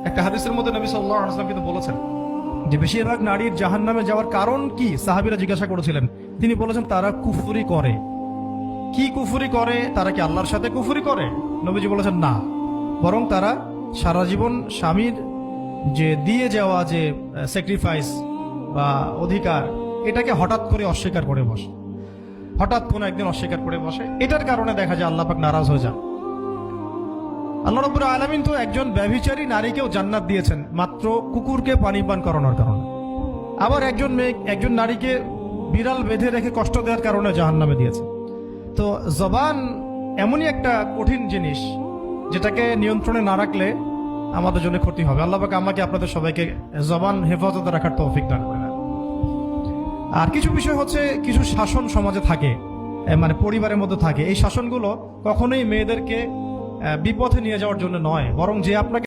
একটা হাদিসের মধ্যে নবী সাল্লাল্লাহু আলাইহি ওয়াসাল্লাম কিন্তু বলেছেন যে বেশিরভাগ নারীর জাহান্নামে যাওয়ার কারণ কি, সাহাবীরা জিজ্ঞাসা করেছিলেন। তিনি বলেছেন তারা কুফরি করে। কি কুফরি করে? তারা কি আল্লাহর সাথে কুফরি করে? নবীজি বলেছেন না, বরং তারা সারা জীবন স্বামীর যে দিয়ে যাওয়া যে স্যাক্রিফাইস বা অধিকার, এটাকে হঠাৎ করে অস্বীকার করে বসে, হঠাৎ কোনো একদিন অস্বীকার করে বসে। এটার কারণে দেখা যায় আল্লাহ পাক নারাজ হয়ে যান। আল্লাহ রাব্বুল আলামিন তো একজন ব্যভিচারী নারীকেও জান্নাত দিয়েছেন মাত্র কুকুরকে পানি পান করানোর কারণে। আবার একজন নারীকে বিড়াল বেঁধে রেখে কষ্ট দেওয়ার কারণে জাহান্নামে দিয়েছে। তো জবান এমনই একটা কঠিন জিনিস, যেটাকে নিয়ন্ত্রণে না রাখলে আমাদের জন্য ক্ষতি হবে। আল্লাহ পাক আমাকে আপনাদের সবাইকে জবান হেফাজতে রাখার তৌফিক দান করেন। আর কিছু বিষয় হচ্ছে, কিছু শাসন সমাজে থাকে, মানে পরিবারের মধ্যে থাকে। এই শাসনগুলো কখনোই মেয়েদেরকে বিপথে নিয়ে যাওয়ার জন্য নয়, বরং যে আপনাকে